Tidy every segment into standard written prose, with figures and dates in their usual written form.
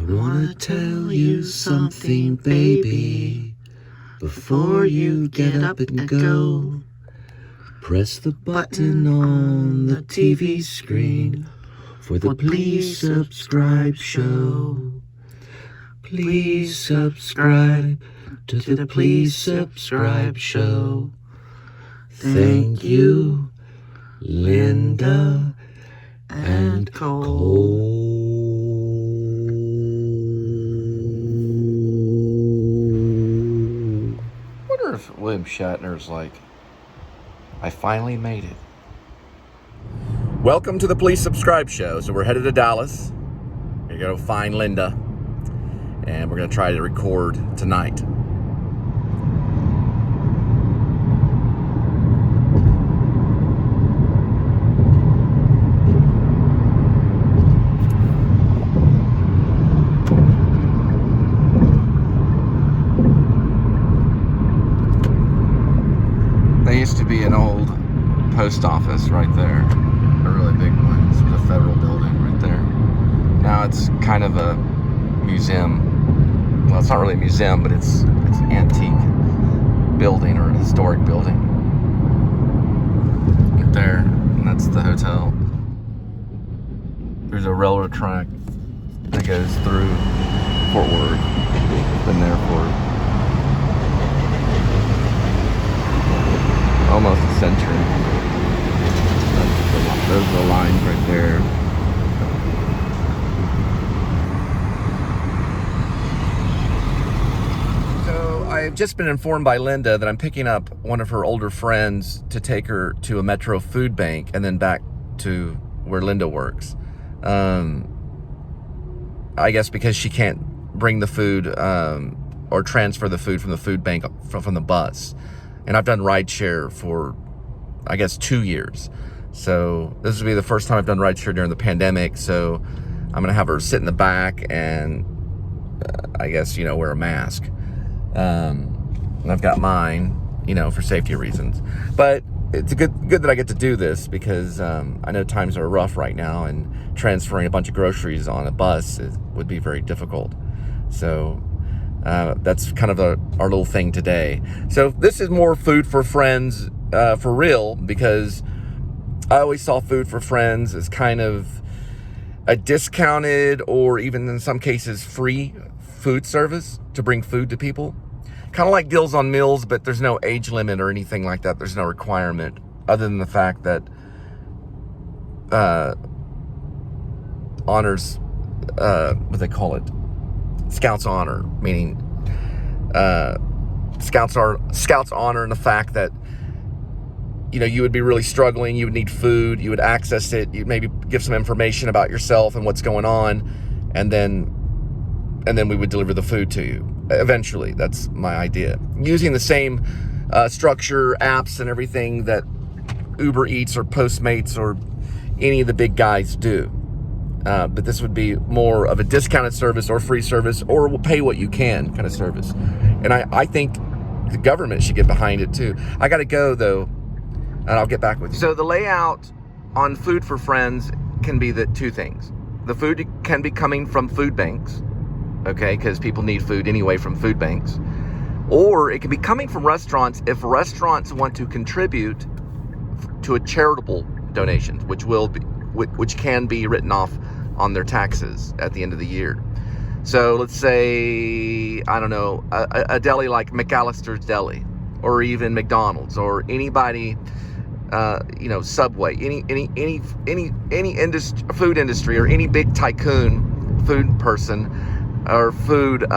I wanna tell you something, baby, before you get up and go. Press the button on the TV screen for the Please Subscribe show. Please subscribe to the Please Subscribe show. Thank you, Linda and Cole. I wonder if William Shatner's like, I finally made it. Welcome to the Please Subscribe show. So we're headed to Dallas. We're going to find Linda. And we're going to try to record tonight. There used to be an old post office right there, a really big one. This was a federal building right there. Now it's kind of a museum. Well, it's not really a museum, but it's an antique building or a historic building. Right there, and that's the hotel. There's a railroad track that goes through Fort Worth. Been there for almost a century. Those are the lines right there. So I've just been informed by Linda that I'm picking up one of her older friends to take her to a Metro food bank and then back to where Linda works. I guess because she can't bring the food or transfer the food from the food bank from the bus. And I've done rideshare for, I guess, 2 years. So this will be the first time I've done rideshare during the pandemic. So I'm going to have her sit in the back and, I guess, wear a mask. And I've got mine, for safety reasons. But it's good that I get to do this because I know times are rough right now. And transferring a bunch of groceries on a bus would be very difficult. So that's kind of our little thing today. So this is more Food for Friends for real, because I always saw Food for Friends as kind of a discounted or even in some cases free food service to bring food to people. Kind of like Deals on Meals, but there's no age limit or anything like that. There's no requirement other than the fact that honors, what they call it, Scouts honor, meaning Scouts honor in the fact that you would be really struggling, you would need food, you would access it, you'd maybe give some information about yourself and what's going on, and then we would deliver the food to you. Eventually, that's my idea. Using the same structure, apps, and everything that Uber Eats or Postmates or any of the big guys do. But this would be more of a discounted service or free service or we'll pay what you can kind of service. And I think the government should get behind it too. I got to go though, and I'll get back with you. So the layout on Food for Friends can be the two things. The food can be coming from food banks, okay, because people need food anyway from food banks. Or it can be coming from restaurants if restaurants want to contribute to a charitable donations, which can be written off on their taxes at the end of the year. So let's say, I don't know, a deli like McAllister's Deli, or even McDonald's, or anybody, Subway, any food industry, or any big tycoon food person or food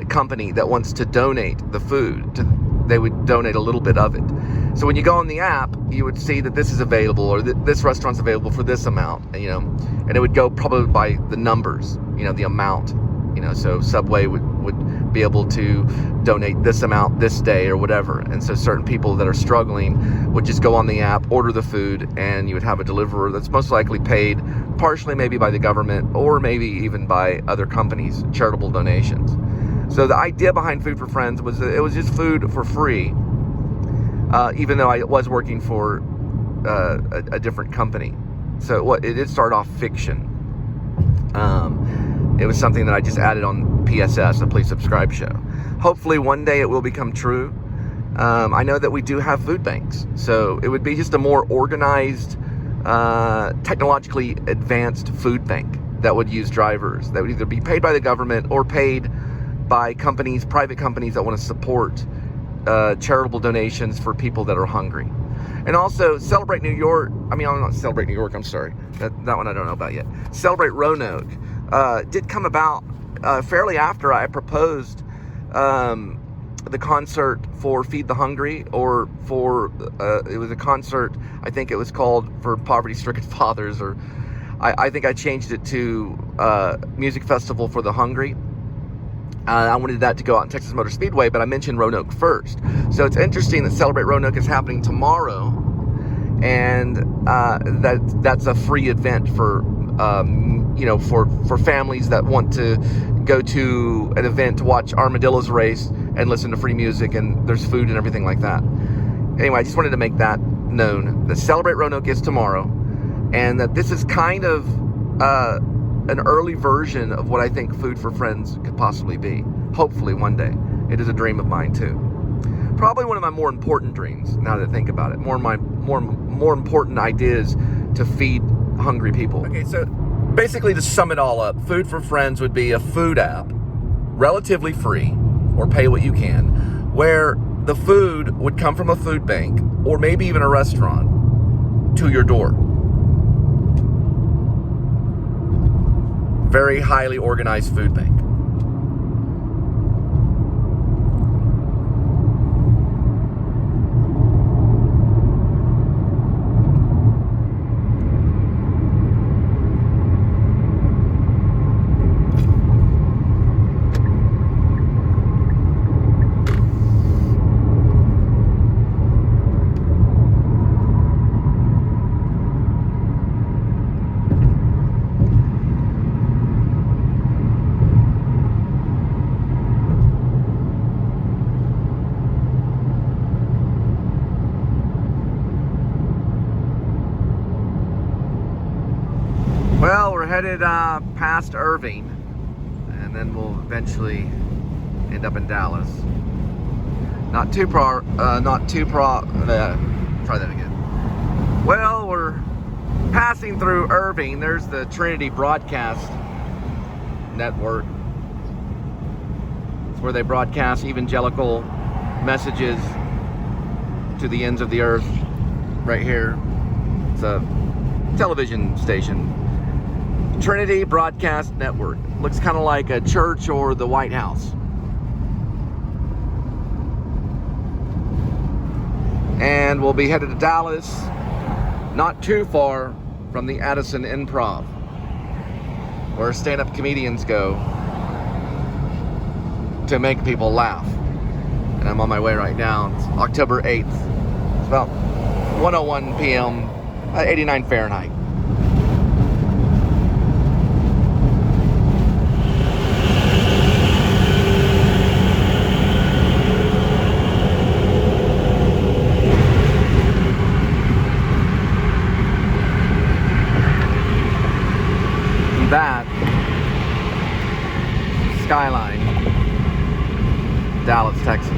company that wants to donate the food, they would donate a little bit of it. So when you go on the app, you would see that this is available, or this restaurant's available for this amount, and it would go probably by the numbers, the amount, so Subway would be able to donate this amount this day or whatever. And so certain people that are struggling would just go on the app, order the food, and you would have a deliverer that's most likely paid partially maybe by the government or maybe even by other companies, charitable donations. So the idea behind Food for Friends was that it was just food for free, even though I was working for a different company. So it did start off fiction. it was something that I just added on PSS, a Please Subscribe show. Hopefully one day it will become true. I know that we do have food banks, so it would be just a more organized, technologically advanced food bank that would use drivers that would either be paid by the government or paid by companies, private companies that want to support charitable donations for people that are hungry. And also Celebrate New York, not Celebrate New York, I'm sorry. That one I don't know about yet. Celebrate Roanoke did come about fairly after I proposed the concert for Feed the Hungry, or for, it was a concert, I think it was called for Poverty-Stricken Fathers, or I think I changed it to Music Festival for the Hungry. I wanted that to go out in Texas Motor Speedway, but I mentioned Roanoke first. So it's interesting that Celebrate Roanoke is happening tomorrow, and that's a free event for for families that want to go to an event to watch armadillos race and listen to free music, and there's food and everything like that. Anyway, I just wanted to make that known, that Celebrate Roanoke is tomorrow, and that this is kind of an early version of what I think Food for Friends could possibly be. Hopefully one day. It is a dream of mine too. Probably one of my more important dreams, now that I think about it. More important ideas to feed hungry people. Okay, so basically to sum it all up, Food for Friends would be a food app, relatively free, or pay what you can, where the food would come from a food bank, or maybe even a restaurant, to your door. Very highly organized food bank. Well, we're headed past Irving, and then we'll eventually end up in Dallas. Try that again. Well, we're passing through Irving. There's the Trinity Broadcast Network. It's where they broadcast evangelical messages to the ends of the earth. Right here. It's a television station. Trinity Broadcast Network. Looks kind of like a church or the White House. And we'll be headed to Dallas, not too far from the Addison Improv, where stand-up comedians go to make people laugh. And I'm on my way right now. It's October 8th. It's about 1:01 p.m., 89 Fahrenheit. That skyline, Dallas, Texas.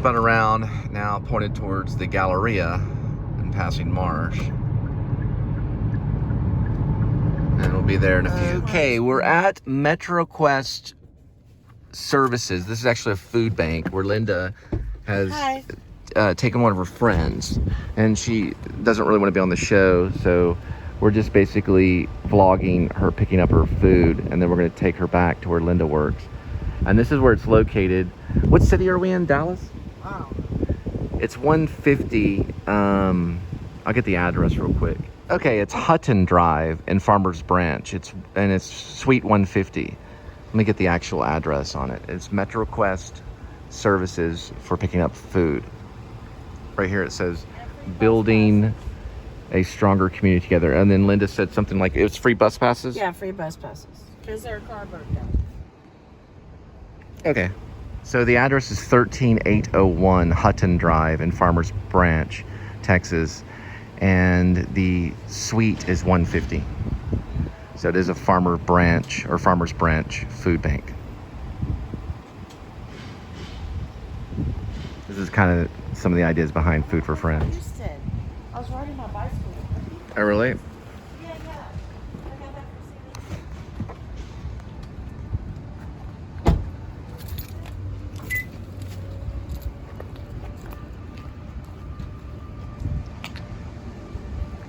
spun around, now pointed towards the Galleria and passing Marsh. And we'll be there in a few. Okay, we're at Metrocrest Services. This is actually a food bank where Linda has taken one of her friends, and she doesn't really want to be on the show, so we're just basically vlogging her picking up her food, and then we're going to take her back to where Linda works. And this is where it's located. What city are we in? Dallas? Wow. It's 150. I'll get the address real quick. Okay, it's Hutton Drive in Farmers Branch. It's Suite 150. Let me get the actual address on it. It's Metrocrest Services for picking up food. Right here it says, building a stronger community together. And then Linda said something like, it was free bus passes? Yeah, free bus passes. Because their car broke down. Okay. So the address is 13801 Hutton Drive in Farmers Branch, Texas. And the suite is 150. So it is a Farmers Branch food bank. This is kind of some of the ideas behind Food for Friends. Houston. I was riding my bicycle. Oh, really? Yeah. I got that for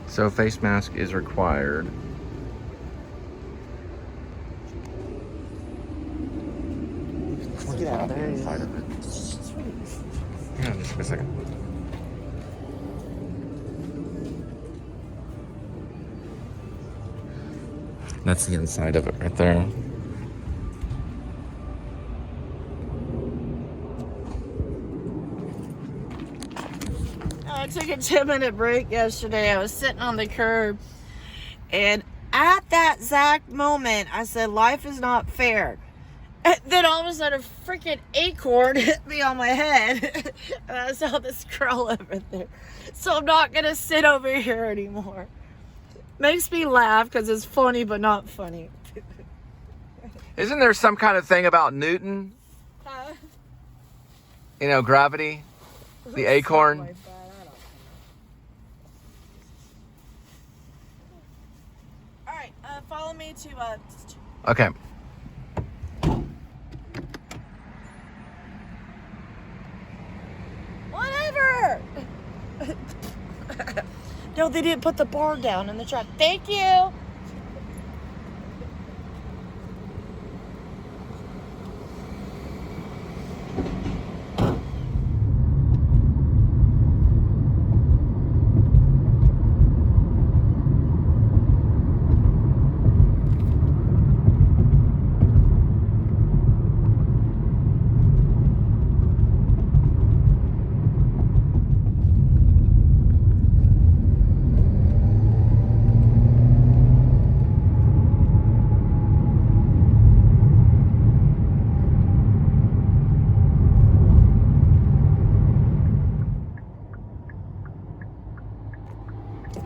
So face mask is required. Let's get out there. Inside of it. Hang on just a second. That's the inside of it right there. I took a 10-minute break yesterday. I was sitting on the curb, and at that exact moment, I said, life is not fair. And then all of a sudden, a freaking acorn hit me on my head, and I saw this girl over there. So I'm not going to sit over here anymore. Makes me laugh because it's funny, but not funny. Isn't there some kind of thing about Newton? You know, gravity? The acorn? Like that, I don't know. All right, follow me to Okay. whatever. No, they didn't put the bar down in the truck. Thank you.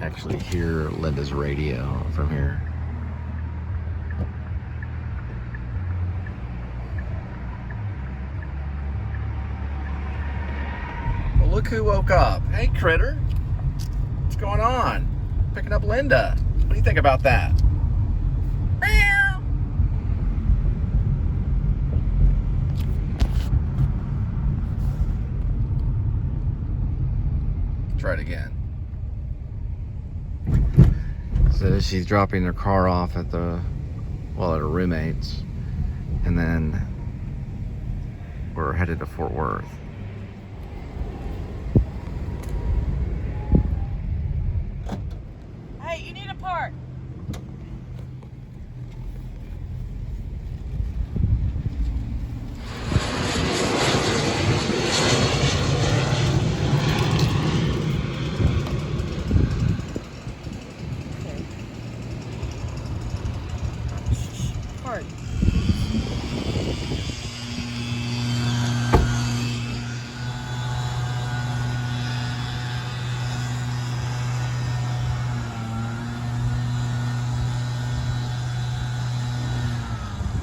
Actually hear Linda's radio from here. Well, look who woke up. Hey, critter. What's going on? Picking up Linda. What do you think about that? Meow. Try it again. So she's dropping her car off at her roommate's, and then we're headed to Fort Worth. Hey, you need a park. Park.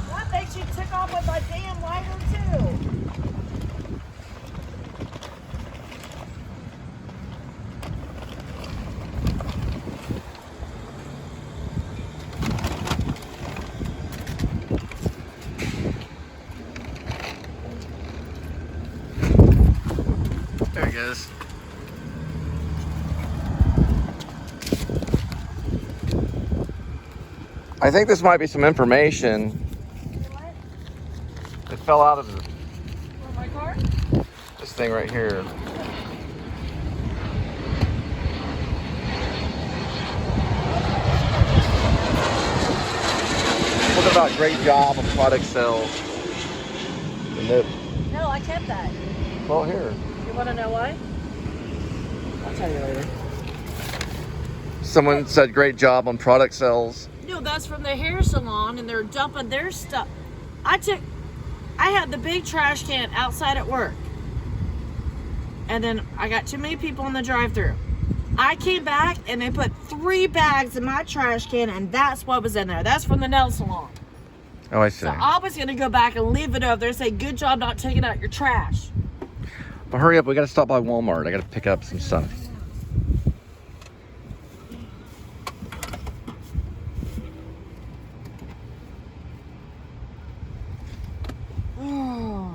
That makes you tick off with my damn lighter too. is. I think this might be some information. What? It fell out of My car? this thing right here. What about great job of product sales? No, I kept that. Well, here. You want to know why? I'll tell you later. Someone said great job on product sales. No, that's from the hair salon, and they're dumping their stuff. I had the big trash can outside at work, and then I got too many people in the drive-thru. I came back and they put 3 bags in my trash can, and that's what was in there. That's from the nail salon. Oh, I see. So I was gonna go back and leave it over there and say, "Good job not taking out your trash." But hurry up, we gotta stop by Walmart. I gotta pick up some stuff. Oh.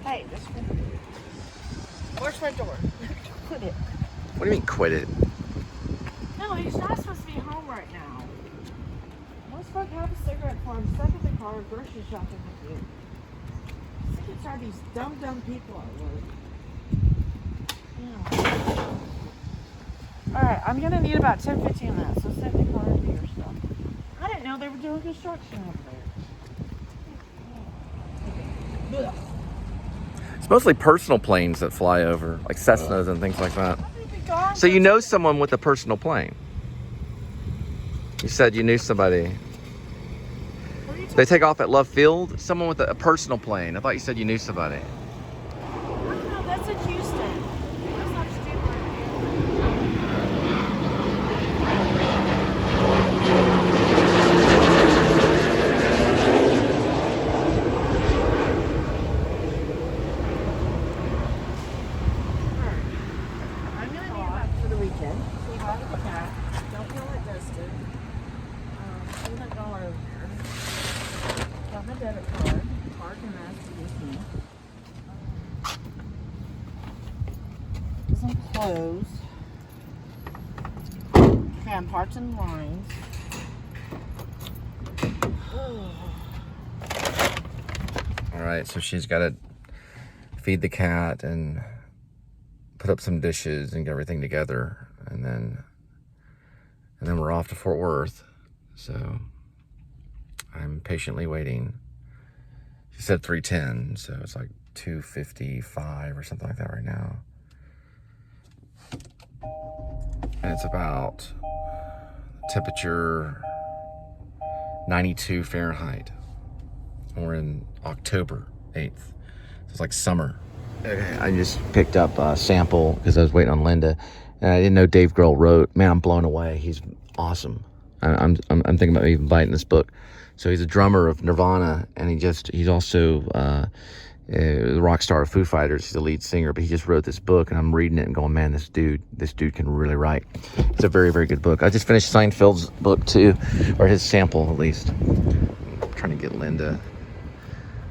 Hey, where's my door? Quit it. What do you mean, quit it? No, he's not supposed to be home right now. Let's fuck have a cigarette for him, stuck in the car, grocery shopping with you. Sick and tired of these dumb people at work. Yeah. Alright, I'm gonna need about 10-15 minutes, so sit in the car and do your stuff. I didn't know they were doing construction over there. Ugh. It's mostly personal planes that fly over, like Cessnas and things like that. So you know someone with a personal plane? You said you knew somebody. They take off at Love Field? Someone with a personal plane. I thought you said you knew somebody. No, that's in Houston. That's not stupid. I'm gonna need that for the weekend. Say hi to the cat. Don't feel like dusted. $200 over here. Got my debit card. Card and mask with me. Some clothes. Okay, I'm parked in lines. All right, so she's got to feed the cat and put up some dishes and get everything together, and then we're off to Fort Worth. So I'm patiently waiting. She said 3:10, so it's like 2:55 or something like that right now. And it's about temperature 92 Fahrenheit. And we're in October 8th. So it's like summer. Okay, I just picked up a sample because I was waiting on Linda, and I didn't know Dave Grohl wrote. Man, I'm blown away. He's awesome. I'm thinking about even buying this book. So he's a drummer of Nirvana, and he's also the rock star of Foo Fighters. He's the lead singer, but he just wrote this book, and I'm reading it and going, man, this dude can really write. It's a very, very good book. I just finished Seinfeld's book too, or his sample at least. I'm trying to get Linda.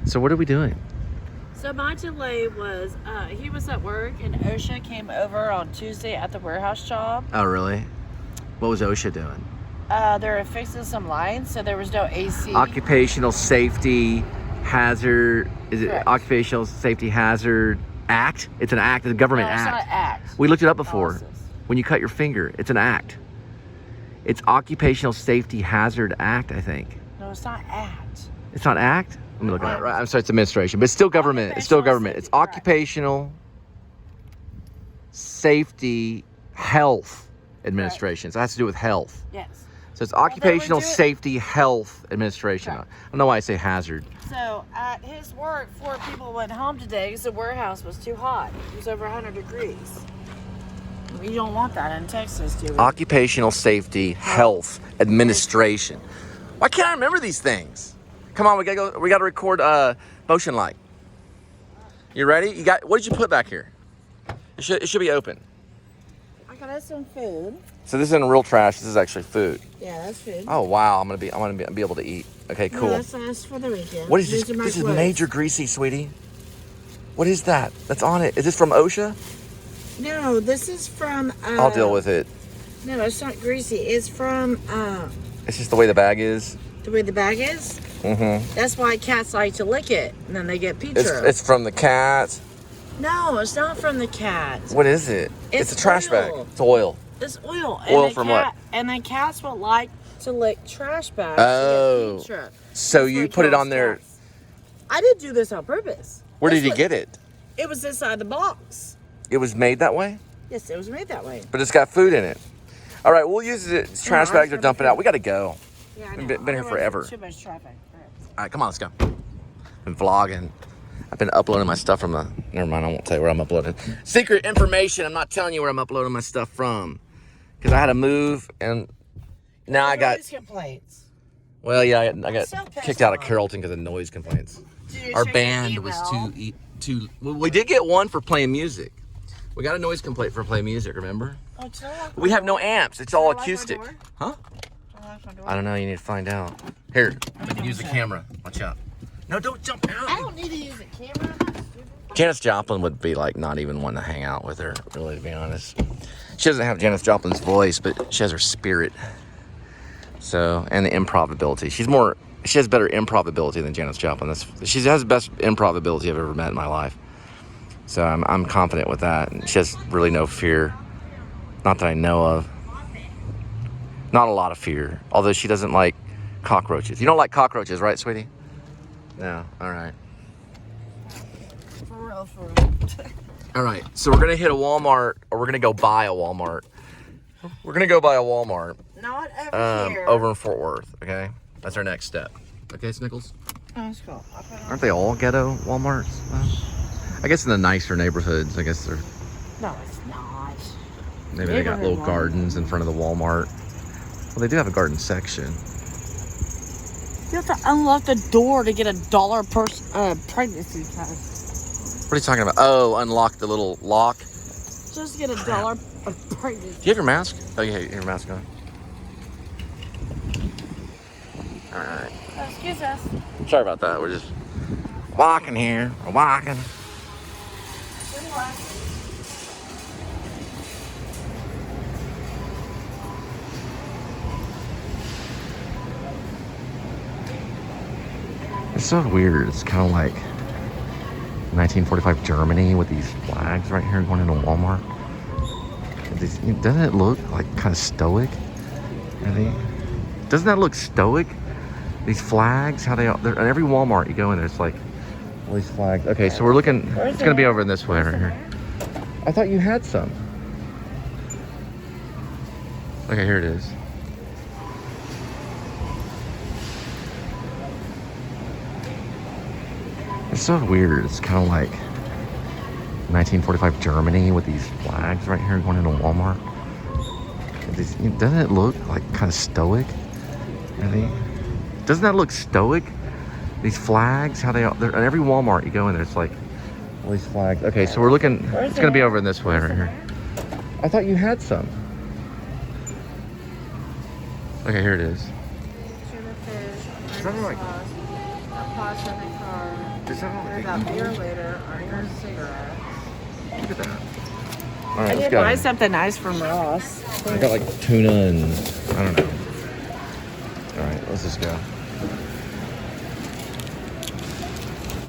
So what are we doing? So my delay was, he was at work and OSHA came over on Tuesday at the warehouse job. Oh, really? What was OSHA doing? They were fixing some lines, so there was no AC. Occupational Safety Hazard, is it Correct. Occupational Safety Hazard Act? It's an act, it's a government No, it's act. not act. We looked it up before. Analysis. When you cut your finger, it's an act. It's Occupational Safety Hazard Act, I think. No, it's not act. It's not act? Let me look at it. Right, I'm sorry, it's administration, but it's still government. It's still government. It's Occupational Occupational Safety Health Administration. So it has to do with health. Yes. So it's they would Occupational do it- Safety Health Administration. Correct. I don't know why I say hazard. So at his work, 4 people went home today because the warehouse was too hot. It was over 100 degrees. We don't want that in Texas, do we? Occupational Safety Health Administration. Why can't I remember these things? Come on, we gotta record motion light. You ready? You got, what did you put back here? It should be open. I got us some food. So this isn't real trash. This is actually food. Yeah, that's food. Oh wow, I'm gonna be able to eat. Okay, cool. No, that's us for the weekend. What is this? This is major greasy, sweetie. What is that? That's on it. Is this from OSHA? No, this is from. I'll deal with it. No, it's not greasy. It's from. It's just the way the bag is. The way the bag is. Mm-hmm. That's why cats like to lick it, and then they get pizza. It's from the cat. No, it's not from the cat. What is it? It's a trash bag. It's oil. It's oil. Oil from what? And then cats would like to lick trash bags Oh. to get pizza. So you put it on there. I didn't do this on purpose. Where did you get it? It was inside the box. It was made that way? Yes, it was made that way. But it's got food in it. All right, we'll use it as trash bags or dump it out. We got to go. Yeah, I We've know. been here forever. Too much traffic. All right, come on, let's go. Been vlogging. I've been uploading my stuff from the... Never mind, I won't tell you where I'm uploading. Secret information. I'm not telling you where I'm uploading my stuff from. Because I had to move, and now I got... Noise complaints. Well, yeah, I got so pissed kicked out of off. Carrollton because of noise complaints. Did you Our check your band was email? too... Well, we did get one for playing music. We got a noise complaint for playing music, remember? Oh, do you like We my have no door? amps. It's all Do you like my acoustic. door? Huh? Do you like my door? I don't know. You need to find out. Here, we can use the camera. Watch out. No, don't jump out. I don't need to use a camera. I'm not stupid. Janis Joplin would be like not even one to hang out with her, really, to be honest. She doesn't have Janis Joplin's voice, but she has her spirit. So, and the improv ability. She has better improv ability than Janis Joplin. She has the best improv ability I've ever met in my life. So I'm confident with that. And she has really no fear. Not that I know of. Not a lot of fear. Although she doesn't like cockroaches. You don't like cockroaches, right, sweetie? No. All right. For real, for real. All right. So we're going to hit a Walmart, or we're going to go buy a Walmart. We're going to go buy a Walmart Not over here. over in Fort Worth, okay? That's our next step. Okay, Snickles? Oh, let's go. Aren't they all ghetto Walmarts? Well, I guess in the nicer neighborhoods, I guess they're... No, it's not. Maybe they got little gardens in front of the Walmart. Well, they do have a garden section. You have to unlock the door to get $1 per pregnancy test. What are you talking about? Oh, unlock the little lock. Just get $1 of pregnancy. Do you have your mask? Oh, yeah, you have your mask on. All right. Excuse us. Sorry about that. We're just walking here. We're walking. It's so weird. It's kind of like 1945 Germany with these flags right here going into Walmart. Doesn't it look like kind of stoic? Doesn't that look stoic? These flags, how they're in every Walmart you go in, there's like all these flags. Okay, so we're looking. It's gonna be over in this way right here. I thought you had some. Okay, here it is. It's so weird. It's kind of like 1945 Germany with these flags right here going into Walmart. Doesn't it look like kind of stoic? Doesn't that look stoic? These flags, how they're in every Walmart you go in, there's like all these flags. Okay, so we're looking. It's gonna be over in this way right here. I thought you had some. Okay, here it is. Tuna fish, Is that like? pasta in the car. Is that Worry about beer later or your cigarettes. Look at that. All right, I let's did go. buy something nice from Ross. I got like tuna and I don't know. All right, let's just go.